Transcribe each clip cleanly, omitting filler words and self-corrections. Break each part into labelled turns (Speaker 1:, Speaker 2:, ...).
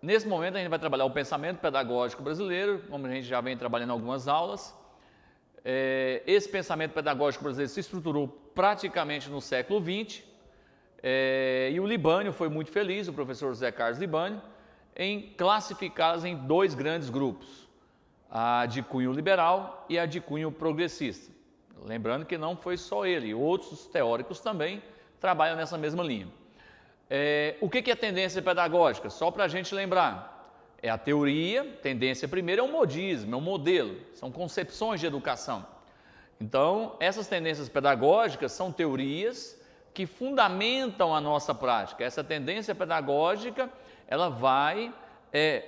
Speaker 1: Nesse momento a gente vai trabalhar o pensamento pedagógico brasileiro, como a gente já vem trabalhando em algumas aulas. Esse pensamento pedagógico brasileiro se estruturou praticamente no século XX, e o Libânio foi muito feliz, o professor José Carlos Libânio, em classificá-las em dois grandes grupos, a de cunho liberal e a de cunho progressista. Lembrando que não foi só ele, outros teóricos também trabalham nessa mesma linha. O que é tendência pedagógica? Só para a gente lembrar, é a teoria, tendência primeira é um modismo, é um modelo, são concepções de educação. Então, essas tendências pedagógicas são teorias que fundamentam a nossa prática. Essa tendência pedagógica, ela vai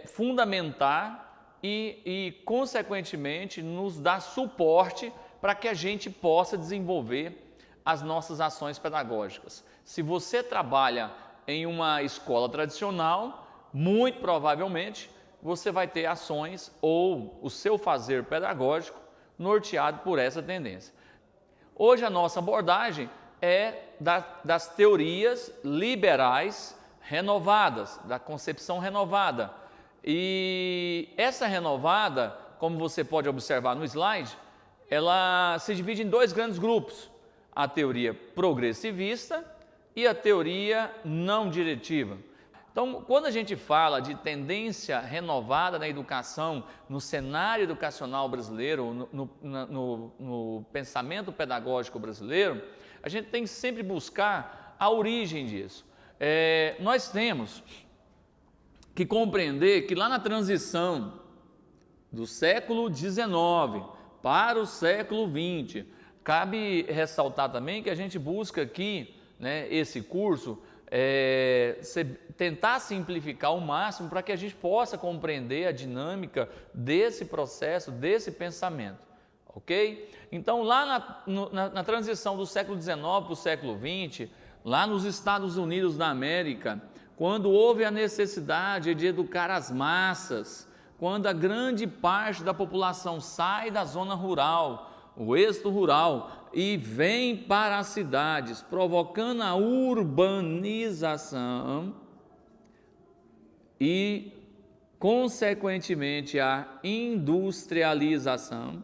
Speaker 1: fundamentar e, consequentemente, nos dar suporte para que a gente possa desenvolver as nossas ações pedagógicas. Se você trabalha em uma escola tradicional, muito provavelmente você vai ter ações ou o seu fazer pedagógico norteado por essa tendência. Hoje a nossa abordagem é das teorias liberais renovadas, da concepção renovada. E essa renovada, como você pode observar no slide, ela se divide em dois grandes grupos, a teoria progressivista e a teoria não diretiva. Então, quando a gente fala de tendência renovada na educação, no cenário educacional brasileiro, no pensamento pedagógico brasileiro, a gente tem que sempre buscar a origem disso. Nós temos que compreender que lá na transição do século XIX para o século XX, cabe ressaltar também que a gente busca aqui, esse curso, tentar simplificar ao máximo para que a gente possa compreender a dinâmica desse processo, desse pensamento, ok? Então, lá na transição do século XIX para o século XX, lá nos Estados Unidos da América, quando houve a necessidade de educar as massas, quando a grande parte da população sai da zona rural, o êxodo rural, e vem para as cidades, provocando a urbanização e, consequentemente, a industrialização,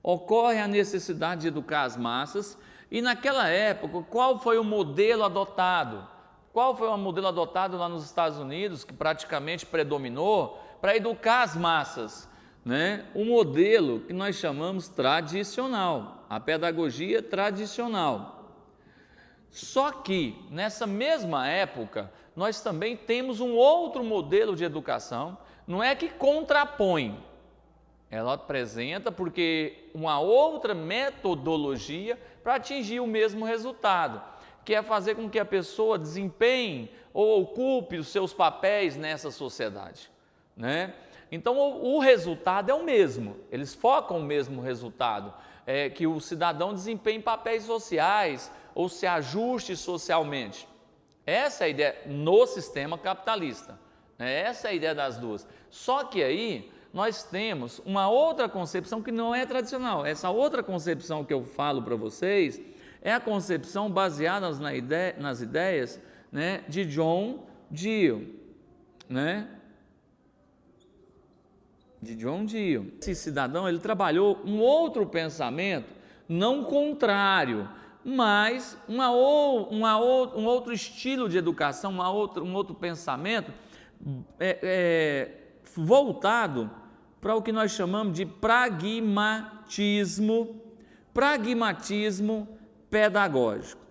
Speaker 1: ocorre a necessidade de educar as massas. E naquela época, qual foi o modelo adotado? Qual foi o modelo adotado lá nos Estados Unidos, que praticamente predominou para educar as massas? O modelo que nós chamamos tradicional, a pedagogia tradicional. Só que, nessa mesma época, nós também temos um outro modelo de educação, não é que contrapõe, ela apresenta porque uma outra metodologia para atingir o mesmo resultado, que é fazer com que a pessoa desempenhe ou ocupe os seus papéis nessa sociedade, Então, o resultado é o mesmo, eles focam o mesmo resultado, que o cidadão desempenhe papéis sociais ou se ajuste socialmente. Essa é a ideia no sistema capitalista, essa é a ideia das duas. Só que aí nós temos uma outra concepção que não é tradicional. Essa outra concepção que eu falo para vocês é a concepção baseada nas ideias de John Dewey, de John Dewey. Esse cidadão, ele trabalhou um outro pensamento, não contrário, mas um outro estilo de educação, um outro pensamento voltado para o que nós chamamos de pragmatismo pedagógico.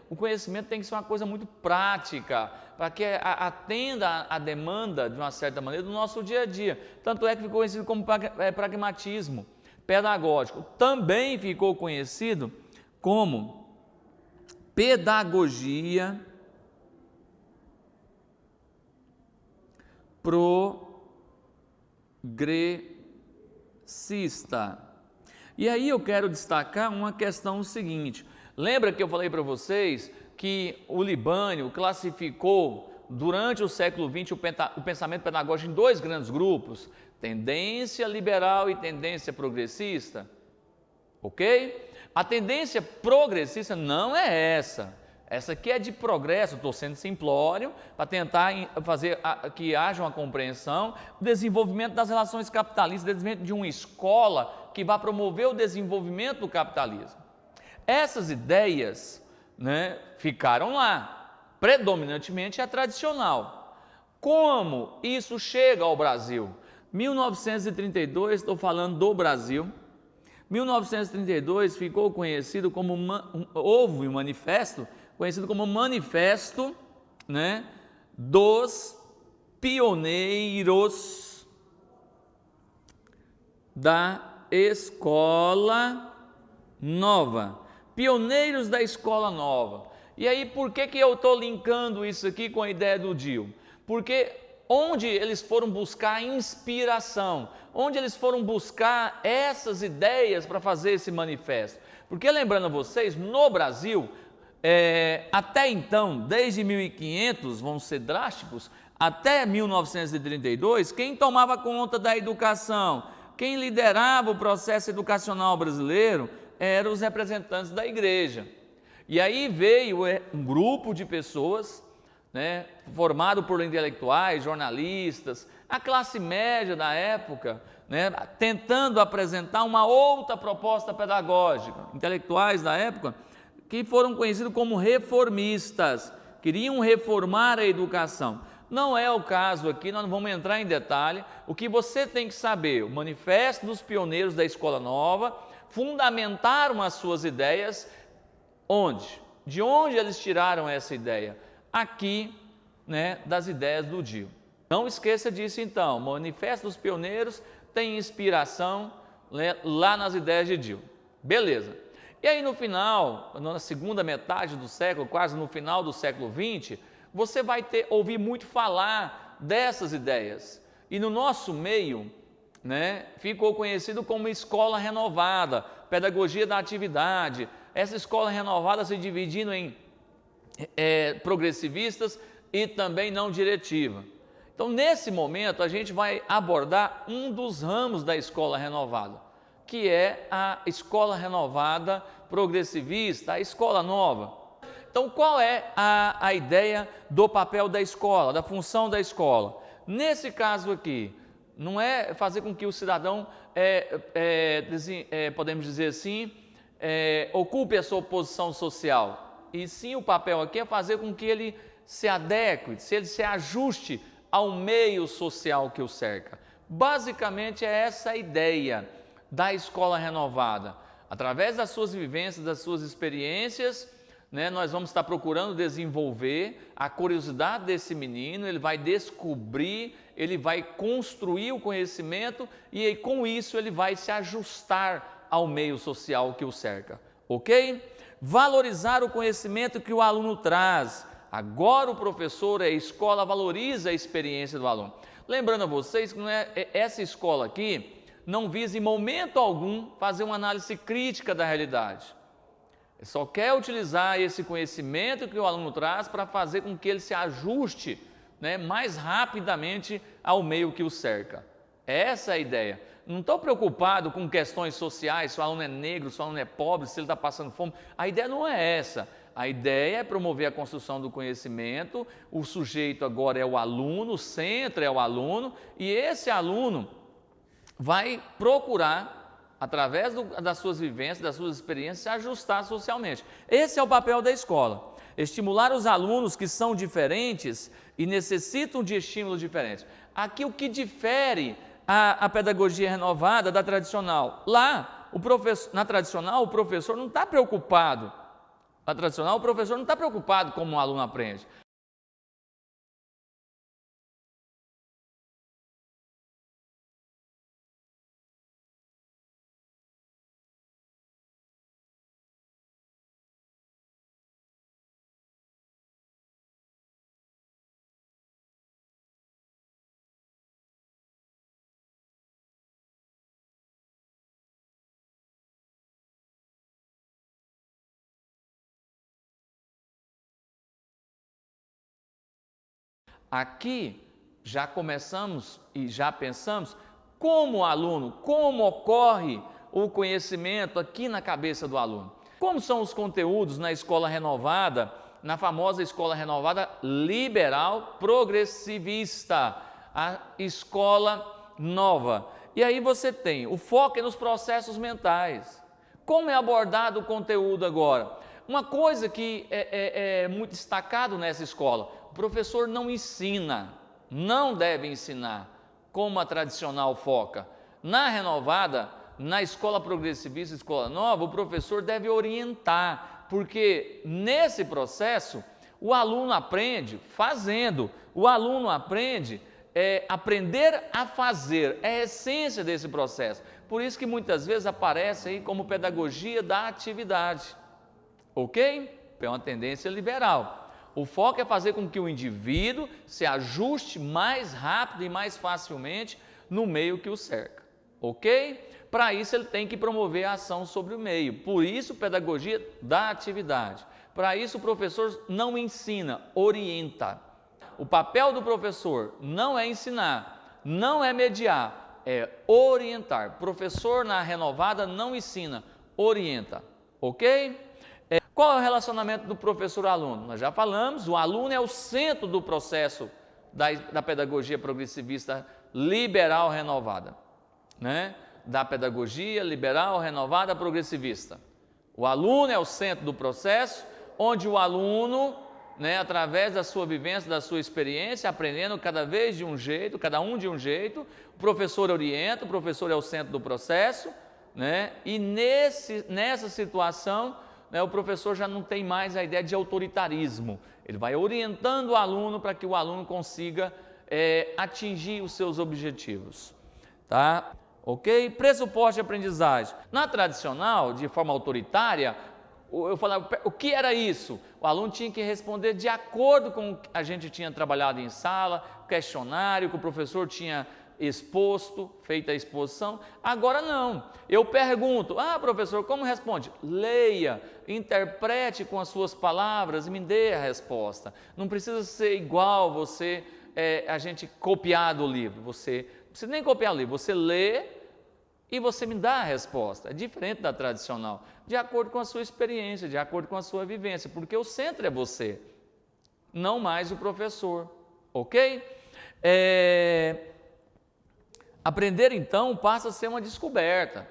Speaker 1: O conhecimento tem que ser uma coisa muito prática, para que atenda à demanda, de uma certa maneira, do nosso dia a dia. Tanto é que ficou conhecido como pragmatismo pedagógico. Também ficou conhecido como pedagogia progressista. E aí eu quero destacar uma questão seguinte. Lembra que eu falei para vocês que o Libânio classificou durante o século XX o pensamento pedagógico em dois grandes grupos, tendência liberal e tendência progressista? Ok? A tendência progressista não é essa. Essa aqui é de progresso, estou sendo simplório para tentar fazer que haja uma compreensão, o desenvolvimento das relações capitalistas, o desenvolvimento de uma escola que vai promover o desenvolvimento do capitalismo. Essas ideias, né, ficaram lá, predominantemente a tradicional. Como isso chega ao Brasil? 1932, estou falando do Brasil. 1932 ficou conhecido como houve um manifesto conhecido como Manifesto, né, dos Pioneiros da Escola Nova. Pioneiros da Escola Nova. E aí, por que eu estou linkando isso aqui com a ideia do DIL? Porque onde eles foram buscar inspiração, onde eles foram buscar essas ideias para fazer esse manifesto. Porque, lembrando a vocês, no Brasil, até então, desde 1500, vamos ser drásticos, até 1932, quem tomava conta da educação, quem liderava o processo educacional brasileiro, eram os representantes da igreja. E aí veio um grupo de pessoas, né, formado por intelectuais, jornalistas, a classe média da época, né, tentando apresentar uma outra proposta pedagógica. Intelectuais da época que foram conhecidos como reformistas, queriam reformar a educação. Não é o caso aqui, nós não vamos entrar em detalhe. O que você tem que saber, o Manifesto dos Pioneiros da Escola Nova fundamentaram as suas ideias. Onde? De onde eles tiraram essa ideia? Aqui, né, das ideias do DIL. Não esqueça disso então, o Manifesto dos Pioneiros tem inspiração, né, lá nas ideias de DIL. Beleza. E aí no final, na segunda metade do século, quase no final do século XX, você vai ouvir muito falar dessas ideias. E no nosso meio, né, ficou conhecido como escola renovada, pedagogia da atividade. Essa escola renovada se dividindo em progressivistas e também não diretiva. Então, nesse momento, a gente vai abordar um dos ramos da escola renovada, que é a escola renovada progressivista, a escola nova. Então, qual é a ideia do papel da escola, da função da escola? Nesse caso aqui, não é fazer com que o cidadão, podemos dizer assim, ocupe a sua posição social, e sim o papel aqui é fazer com que ele se adeque, se ele se ajuste ao meio social que o cerca. Basicamente é essa a ideia da escola renovada. Através das suas vivências, das suas experiências, né, nós vamos estar procurando desenvolver a curiosidade desse menino, ele vai descobrir, ele vai construir o conhecimento e aí, com isso ele vai se ajustar ao meio social que o cerca, ok? Valorizar o conhecimento que o aluno traz. Agora o professor, a escola valoriza a experiência do aluno. Lembrando a vocês que essa escola aqui não visa em momento algum fazer uma análise crítica da realidade. Ele só quer utilizar esse conhecimento que o aluno traz para fazer com que ele se ajuste, né, mais rapidamente ao meio que o cerca. Essa é a ideia. Não estou preocupado com questões sociais, se o aluno é negro, se o aluno é pobre, se ele está passando fome. A ideia não é essa. A ideia é promover a construção do conhecimento, o sujeito agora é o aluno, o centro é o aluno, e esse aluno vai procurar, através das suas vivências, das suas experiências, se ajustar socialmente. Esse é o papel da escola, estimular os alunos que são diferentes e necessitam de estímulos diferentes. Aqui o que difere a pedagogia renovada da tradicional? Lá, na tradicional, o professor não está preocupado. Na tradicional, o professor não está preocupado como o aluno aprende. Aqui já começamos e já pensamos como o aluno, como ocorre o conhecimento aqui na cabeça do aluno. Como são os conteúdos na escola renovada na famosa escola renovada liberal progressivista, a escola nova. E aí você tem o foco é nos processos mentais. Como é abordado o conteúdo agora? Uma coisa que é muito destacado nessa escola, o professor não ensina, não deve ensinar como a tradicional foca. Na renovada, na escola progressivista, escola nova, o professor deve orientar, porque nesse processo o aluno aprende fazendo, o aluno aprende aprender a fazer, é a essência desse processo. Por isso que muitas vezes aparece aí como pedagogia da atividade, ok? É uma tendência liberal. O foco é fazer com que o indivíduo se ajuste mais rápido e mais facilmente no meio que o cerca, ok? Para isso ele tem que promover a ação sobre o meio, por isso pedagogia da atividade. Para isso o professor não ensina, orienta. O papel do professor não é ensinar, não é mediar, é orientar. Professor na renovada não ensina, orienta, ok? Qual é o relacionamento do professor-aluno? Nós já falamos, o aluno é o centro do processo da pedagogia progressivista liberal renovada, né? Da pedagogia liberal renovada progressivista. O aluno é o centro do processo, onde o aluno, através da sua vivência, da sua experiência, aprendendo cada vez de um jeito, cada um de um jeito, o professor orienta, o professor é o centro do processo, e nessa situação, o professor já não tem mais a ideia de autoritarismo, ele vai orientando o aluno para que o aluno consiga atingir os seus objetivos, tá? Ok? Pressuposto de aprendizagem. Na tradicional, de forma autoritária, eu falava, o que era isso? O aluno tinha que responder de acordo com o que a gente tinha trabalhado em sala, questionário que o professor tinha exposto, feita a exposição. Agora não, eu pergunto, professor, como responde? Leia, interprete com as suas palavras e me dê a resposta. Não precisa ser igual a gente copiar do livro, você não precisa nem copiar o livro, você lê e você me dá a resposta. É diferente da tradicional, de acordo com a sua experiência, de acordo com a sua vivência, porque o centro é você, não mais o professor, ok? Aprender então passa a ser uma descoberta.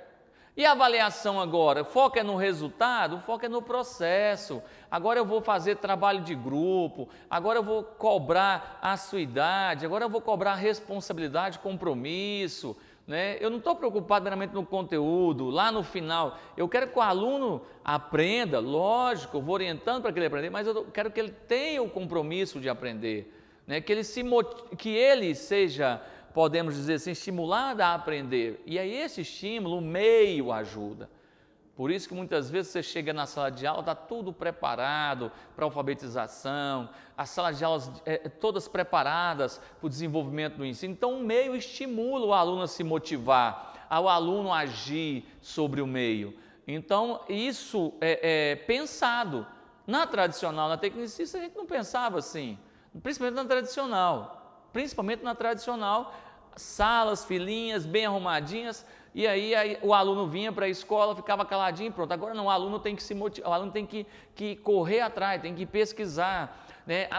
Speaker 1: E a avaliação agora? O foco é no resultado? O foco é no processo. Agora eu vou fazer trabalho de grupo, agora eu vou cobrar a sua idade, agora eu vou cobrar responsabilidade, compromisso. Eu não estou preocupado meramente no conteúdo, lá no final. Eu quero que o aluno aprenda, lógico, eu vou orientando para que ele aprenda, mas eu quero que ele tenha o compromisso de aprender, que ele seja, podemos dizer assim, estimulado a aprender. E aí esse estímulo, o meio ajuda. Por isso que muitas vezes você chega na sala de aula, está tudo preparado para a alfabetização, as salas de aulas todas preparadas para o desenvolvimento do ensino. Então o meio estimula o aluno a se motivar, ao aluno agir sobre o meio. Então isso é pensado. Na tradicional, na tecnicista, a gente não pensava assim, principalmente na tradicional, salas, filinhas, bem arrumadinhas, e aí o aluno vinha para a escola, ficava caladinho, pronto. Agora não, o aluno tem que se motivar, o aluno tem que correr atrás, tem que pesquisar,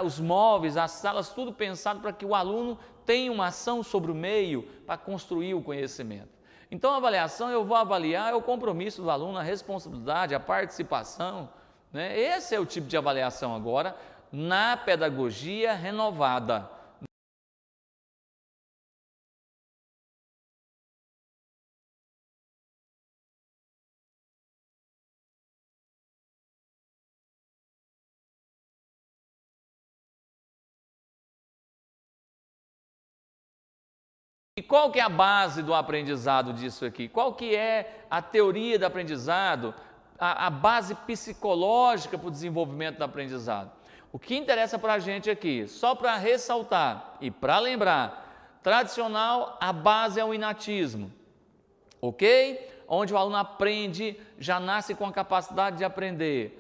Speaker 1: os móveis, as salas, tudo pensado para que o aluno tenha uma ação sobre o meio para construir o conhecimento. Então a avaliação, eu vou avaliar o compromisso do aluno, a responsabilidade, a participação, Esse é o tipo de avaliação agora na pedagogia renovada. E qual que é a base do aprendizado disso aqui? Qual que é a teoria do aprendizado, a base psicológica para o desenvolvimento do aprendizado? O que interessa para a gente aqui, só para ressaltar e para lembrar, tradicional, a base é o inatismo, ok? Onde o aluno aprende, já nasce com a capacidade de aprender.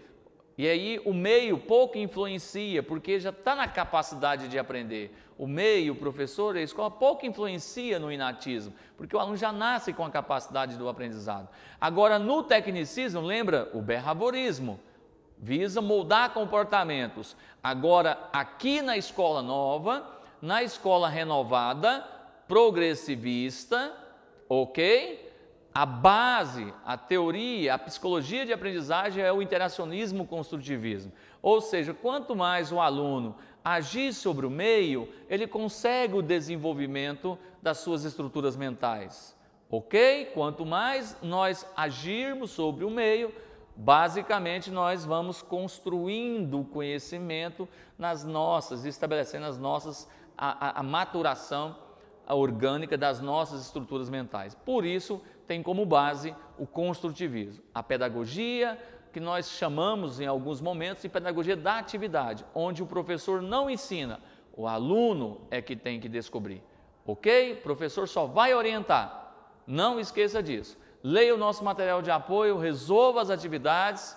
Speaker 1: E aí o meio pouco influencia, porque já está na capacidade de aprender. O meio, o professor, a escola pouco influencia no inatismo, porque o aluno já nasce com a capacidade do aprendizado. Agora, no tecnicismo, lembra o behaviorismo. visa moldar comportamentos. Agora, aqui na escola nova, na escola renovada, progressivista, ok? A base, a teoria, a psicologia de aprendizagem é o interacionismo construtivismo. Ou seja, quanto mais o aluno agir sobre o meio, ele consegue o desenvolvimento das suas estruturas mentais. Ok? Quanto mais nós agirmos sobre o meio, basicamente nós vamos construindo o conhecimento nas nossas, estabelecendo as nossas, a maturação orgânica das nossas estruturas mentais. Por isso, tem como base o construtivismo, a pedagogia que nós chamamos em alguns momentos de pedagogia da atividade, onde o professor não ensina, o aluno é que tem que descobrir, ok? O professor só vai orientar, não esqueça disso. Leia o nosso material de apoio, resolva as atividades